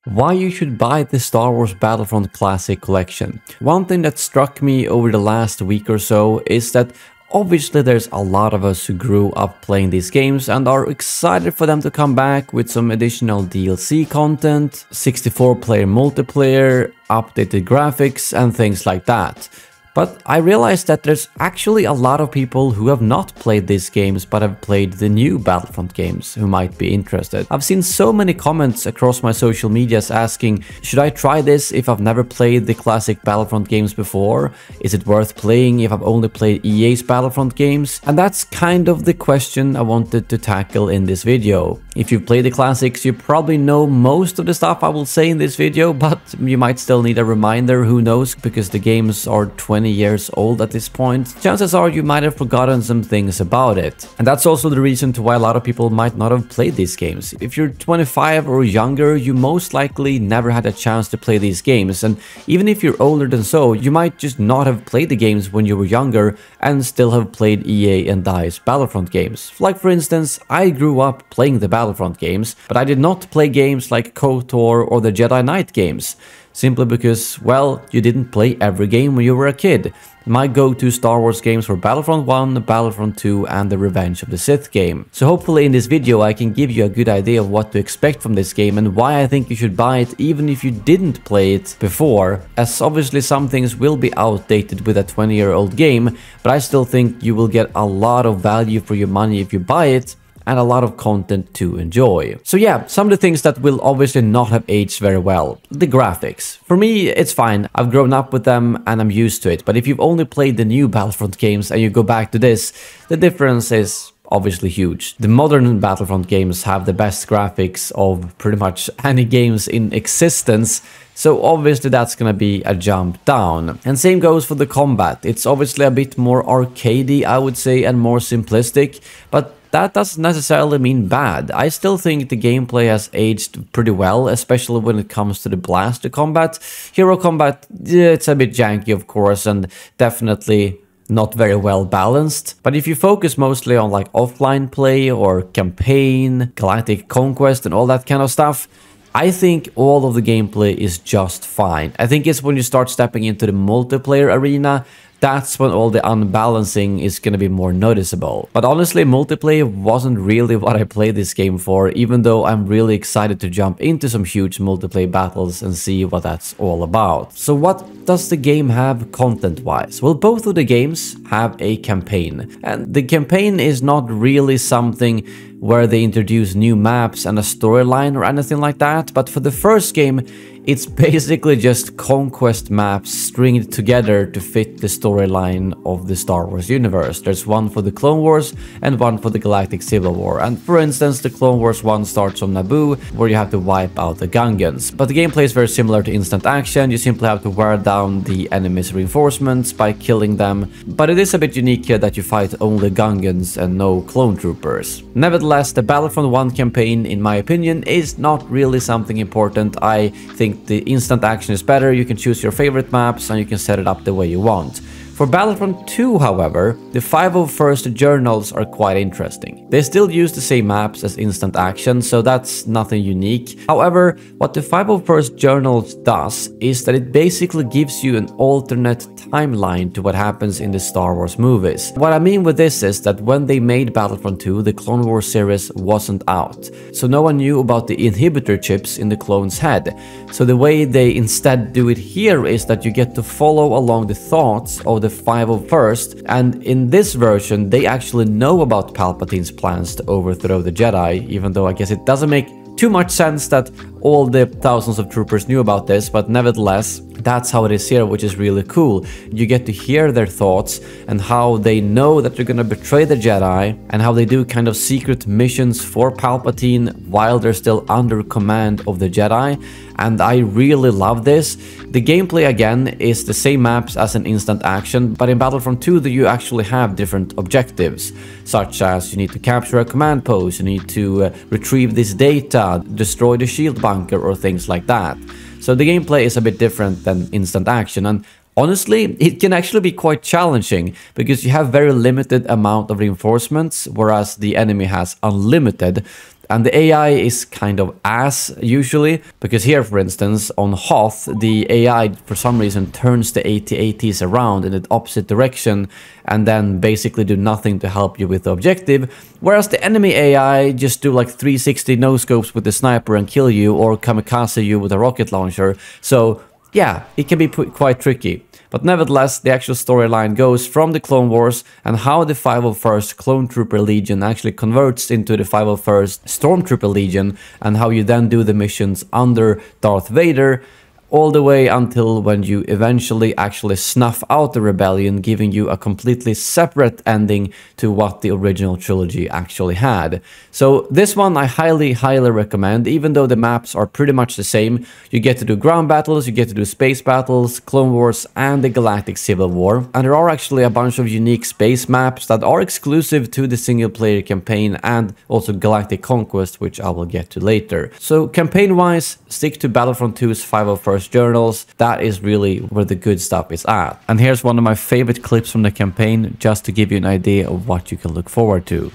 Why you should buy the Star Wars Battlefront Classic Collection. One thing that struck me over the last week or so is that obviously there's a lot of us who grew up playing these games and are excited for them to come back with some additional DLC content, 64-player multiplayer, updated graphics and things like that. But I realized that there's actually a lot of people who have not played these games but have played the new Battlefront games who might be interested. I've seen so many comments across my social medias asking, should I try this if I've never played the classic Battlefront games before? Is it worth playing if I've only played EA's Battlefront games? And that's kind of the question I wanted to tackle in this video. If you've played the classics, you probably know most of the stuff I will say in this video, but you might still need a reminder, who knows, because the games are 20 years old at this point. Chances are you might have forgotten some things about it. And that's also the reason to why a lot of people might not have played these games. If you're 25 or younger, you most likely never had a chance to play these games. And even if you're older than so, you might just not have played the games when you were younger and still have played EA and DICE Battlefront games. Like for instance, I grew up playing the Battlefront games, but I did not play games like KOTOR or the Jedi Knight games. Simply because, well, you didn't play every game when you were a kid. My go-to Star Wars games were Battlefront 1, Battlefront 2 and the Revenge of the Sith game. So hopefully in this video I can give you a good idea of what to expect from this game and why I think you should buy it even if you didn't play it before, as obviously some things will be outdated with a 20-year-old game, but I still think you will get a lot of value for your money if you buy it, and a lot of content to enjoy. So yeah, some of the things that will obviously not have aged very well. The graphics. For me, it's fine. I've grown up with them and I'm used to it. But if you've only played the new Battlefront games and you go back to this, the difference is obviously huge. The modern Battlefront games have the best graphics of pretty much any games in existence, so obviously that's gonna be a jump down. And same goes for the combat. It's obviously a bit more arcadey, I would say, and more simplistic, but that doesn't necessarily mean bad. I still think the gameplay has aged pretty well, especially when it comes to the blaster combat. Hero combat, it's a bit janky of course, and definitely not very well balanced. But if you focus mostly on like offline play or campaign, galactic conquest and all that kind of stuff, I think all of the gameplay is just fine. I think it's when you start stepping into the multiplayer arena, that's when all the unbalancing is going to be more noticeable. But honestly, multiplayer wasn't really what I played this game for, even though I'm really excited to jump into some huge multiplayer battles and see what that's all about. So what does the game have content-wise? Well, both of the games have a campaign. And the campaign is not really something where they introduce new maps and a storyline or anything like that, but for the first game, it's basically just conquest maps stringed together to fit the storyline of the Star Wars universe. There's one for the Clone Wars and one for the Galactic Civil War. And for instance, the Clone Wars one starts on Naboo, where you have to wipe out the Gungans. But the gameplay is very similar to instant action. You simply have to wear down the enemy's reinforcements by killing them. But it is a bit unique here that you fight only Gungans and no clone troopers. Nevertheless, the Battlefront 1 campaign, in my opinion, is not really something important. I think the instant action is better. You can choose your favorite maps and you can set it up the way you want. For Battlefront 2, however, the 501st journals are quite interesting. They still use the same maps as instant action, so that's nothing unique. However, what the 501st journals does is that it basically gives you an alternate timeline to what happens in the Star Wars movies. What I mean with this is that when they made Battlefront 2, the Clone Wars series wasn't out, so no one knew about the inhibitor chips in the clone's head. So the way they instead do it here is that you get to follow along the thoughts of the 501st, and in this version they actually know about Palpatine's plans to overthrow the Jedi, even though I guess it doesn't make too much sense that all the thousands of troopers knew about this, but nevertheless, that's how it is here, which is really cool. You get to hear their thoughts and how they know that they're gonna betray the Jedi and how they do kind of secret missions for Palpatine while they're still under command of the Jedi. And I really love this. The gameplay again is the same maps as an instant action, but in Battlefront 2 you actually have different objectives, such as you need to capture a command post, you need to retrieve this data, destroy the shield bunker or things like that. So the gameplay is a bit different than instant action, and honestly, it can actually be quite challenging because you have very limited amount of reinforcements, whereas the enemy has unlimited. And the AI is kind of ass usually, because here, for instance, on Hoth, the AI for some reason turns the AT-ATs around in the opposite direction and then basically do nothing to help you with the objective, whereas the enemy AI just do like 360 no-scopes with the sniper and kill you, or kamikaze you with a rocket launcher. So yeah, it can be quite tricky. But nevertheless, the actual storyline goes from the Clone Wars and how the 501st Clone Trooper Legion actually converts into the 501st Stormtrooper Legion, and how you then do the missions under Darth Vader, all the way until when you eventually actually snuff out the rebellion, giving you a completely separate ending to what the original trilogy actually had. So this one I highly recommend, even though the maps are pretty much the same. You get to do ground battles, you get to do space battles, Clone Wars, and the Galactic Civil War. And there are actually a bunch of unique space maps that are exclusive to the single player campaign and also Galactic Conquest, which I will get to later. So campaign wise, stick to Battlefront 2's 501st journals. That is really where the good stuff is at. And here's one of my favorite clips from the campaign, just to give you an idea of what you can look forward to.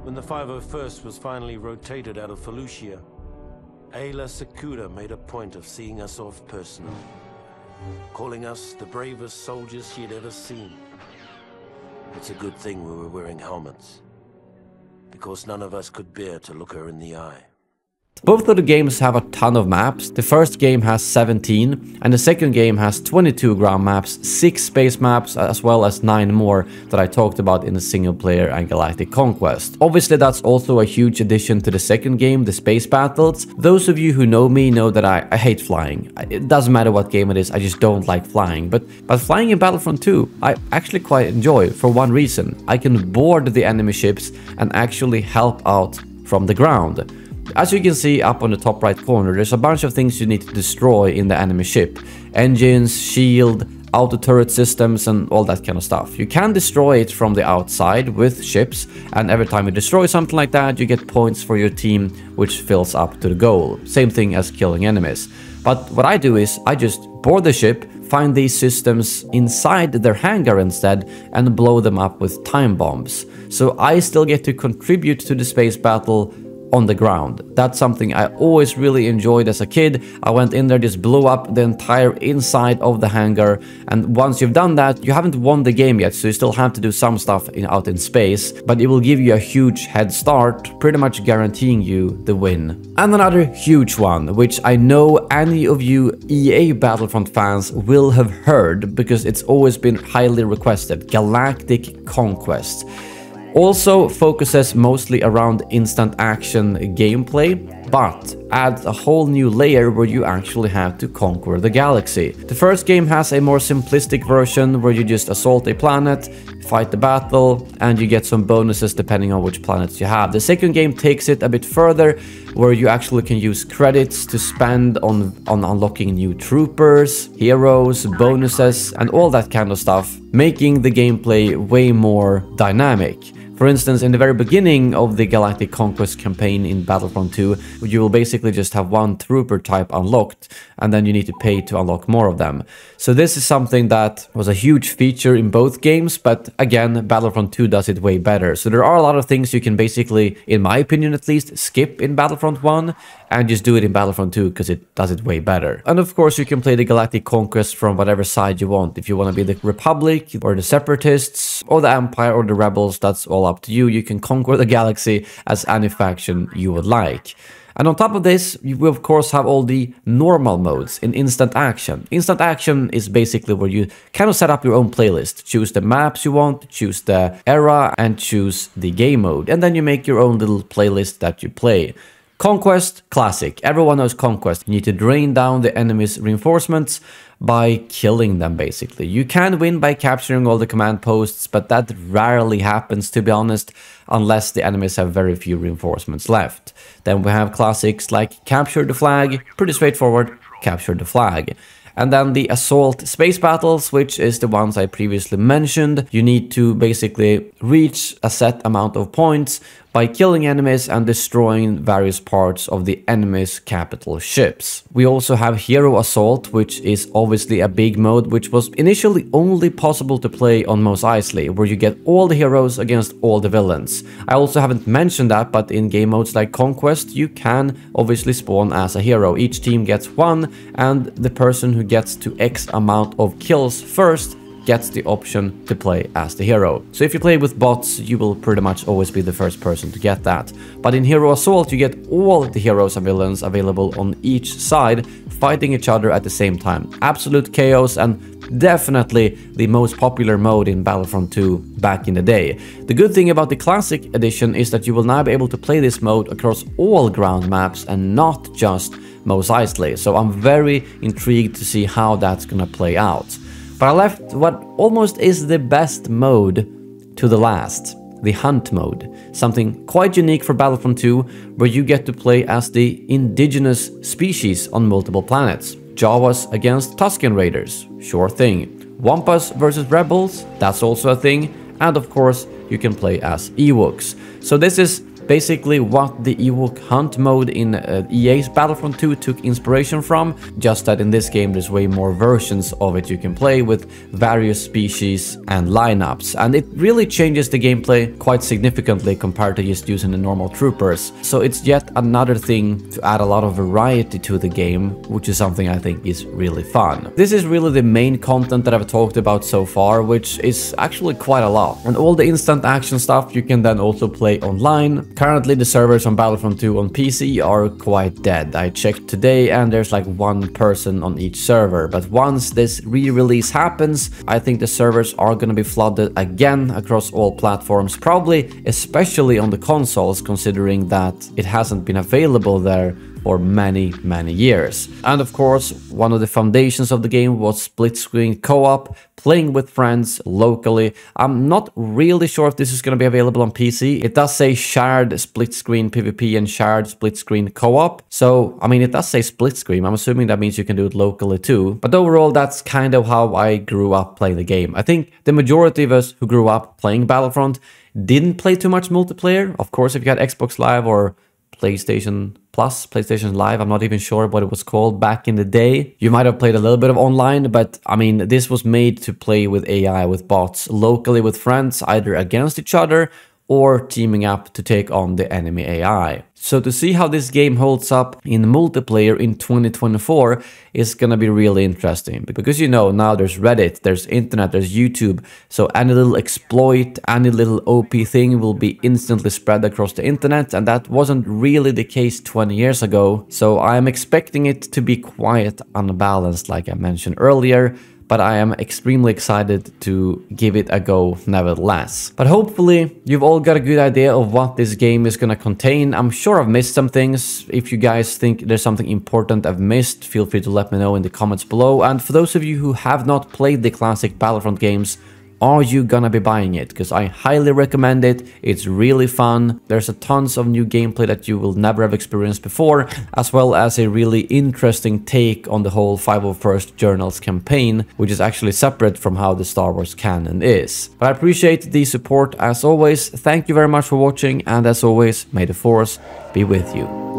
When the 501st was finally rotated out of Felucia, Ayla Secura made a point of seeing us off personally, calling us the bravest soldiers she had ever seen. It's a good thing we were wearing helmets, because none of us could bear to look her in the eye. Both of the games have a ton of maps. The first game has 17 and the second game has 22 ground maps, 6 space maps, as well as 9 more that I talked about in the single player and Galactic Conquest. Obviously that's also a huge addition to the second game, the space battles. Those of you who know me know that I hate flying. It doesn't matter what game it is, I just don't like flying. But flying in Battlefront 2 I actually quite enjoy for one reason. I can board the enemy ships and actually help out from the ground. As you can see up on the top right corner, there's a bunch of things you need to destroy in the enemy ship. Engines, shield, auto turret systems and all that kind of stuff. You can destroy it from the outside with ships, and every time you destroy something like that, you get points for your team, which fills up to the goal. Same thing as killing enemies. But what I do is I just board the ship, find these systems inside their hangar instead, and blow them up with time bombs. So I still get to contribute to the space battle on the ground. That's something I always really enjoyed as a kid. I went in there, just blew up the entire inside of the hangar, and once you've done that, you haven't won the game yet, so you still have to do some stuff out in space, but it will give you a huge head start, pretty much guaranteeing you the win. And another huge one, which I know any of you EA Battlefront fans will have heard, because it's always been highly requested: Galactic Conquest. Also focuses mostly around instant action gameplay, but adds a whole new layer where you actually have to conquer the galaxy. The first game has a more simplistic version where you just assault a planet, fight the battle, and you get some bonuses depending on which planets you have. The second game takes it a bit further, where you actually can use credits to spend on unlocking new troopers, heroes, bonuses, and all that kind of stuff, making the gameplay way more dynamic. For instance, in the very beginning of the Galactic Conquest campaign in Battlefront 2, you will basically just have one trooper type unlocked, and then you need to pay to unlock more of them. So this is something that was a huge feature in both games, but again, Battlefront 2 does it way better. So there are a lot of things you can basically, in my opinion at least, skip in Battlefront 1 and just do it in Battlefront 2 because it does it way better. And of course, you can play the Galactic Conquest from whatever side you want. If you want to be the Republic or the Separatists or the Empire or the Rebels, that's all up to you. You can conquer the galaxy as any faction you would like. And on top of this, you will of course have all the normal modes in instant action. Instant action is basically where you kind of set up your own playlist. Choose the maps you want, choose the era, and choose the game mode. And then you make your own little playlist that you play. Conquest, classic. Everyone knows Conquest. You need to drain down the enemy's reinforcements by killing them, basically. You can win by capturing all the command posts, but that rarely happens, to be honest, unless the enemies have very few reinforcements left. Then we have classics like capture the flag, pretty straightforward, capture the flag. And then the assault space battles, which is the ones I previously mentioned. You need to basically reach a set amount of points by killing enemies and destroying various parts of the enemy's capital ships. We also have Hero Assault, which is obviously a big mode, which was initially only possible to play on Mos Eisley, where you get all the heroes against all the villains. I also haven't mentioned that, but in game modes like Conquest, you can obviously spawn as a hero. Each team gets one, and the person who gets to X amount of kills first gets the option to play as the hero. So if you play with bots, you will pretty much always be the first person to get that. But in Hero Assault, you get all the heroes and villains available on each side, fighting each other at the same time. Absolute chaos, and definitely the most popular mode in Battlefront 2 back in the day. The good thing about the Classic Edition is that you will now be able to play this mode across all ground maps and not just Mos Eisley. So I'm very intrigued to see how that's gonna play out. But I left what almost is the best mode to the last, the Hunt mode. Something quite unique for Battlefront 2, where you get to play as the indigenous species on multiple planets. Jawas against Tusken Raiders, sure thing. Wampas versus Rebels, that's also a thing. And of course, you can play as Ewoks. So this is basically what the Ewok Hunt mode in EA's Battlefront 2 took inspiration from, just that in this game there's way more versions of it you can play with various species and lineups, and it really changes the gameplay quite significantly compared to just using the normal troopers. So it's yet another thing to add a lot of variety to the game, which is something I think is really fun. This is really the main content that I've talked about so far, which is actually quite a lot. And all the instant action stuff you can then also play online. Currently, the servers on Battlefront 2 on PC are quite dead. I checked today and there's like one person on each server. But once this re-release happens, I think the servers are gonna be flooded again across all platforms. Probably especially on the consoles, considering that it hasn't been available there for many years. And of course, one of the foundations of the game was split screen co-op, playing with friends locally. I'm not really sure if this is going to be available on PC. It does say shared split screen PvP and shared split screen co-op. So, I mean, it does say split screen. I'm assuming that means you can do it locally too. But overall, that's kind of how I grew up playing the game. I think the majority of us who grew up playing Battlefront didn't play too much multiplayer. Of course, if you had Xbox Live or PlayStation Plus, PlayStation Live, I'm not even sure what it was called back in the day. You might have played a little bit of online, but I mean, this was made to play with AI, with bots, locally with friends, either against each other or teaming up to take on the enemy AI. So to see how this game holds up in multiplayer in 2024 is gonna be really interesting. Because you know, now there's Reddit, there's internet, there's YouTube, so any little exploit, any little OP thing will be instantly spread across the internet, and that wasn't really the case 20 years ago. So I'm expecting it to be quite unbalanced, like I mentioned earlier, but I am extremely excited to give it a go nevertheless. But hopefully you've all got a good idea of what this game is gonna contain. I'm sure I've missed some things. If you guys think there's something important I've missed, feel free to let me know in the comments below. And for those of you who have not played the classic Battlefront games, are you gonna be buying it? Because I highly recommend it. It's really fun. There's a tons of new gameplay that you will never have experienced before, as well as a really interesting take on the whole 501st Journals campaign, which is actually separate from how the Star Wars canon is. But I appreciate the support as always. Thank you very much for watching, and as always, may the Force be with you.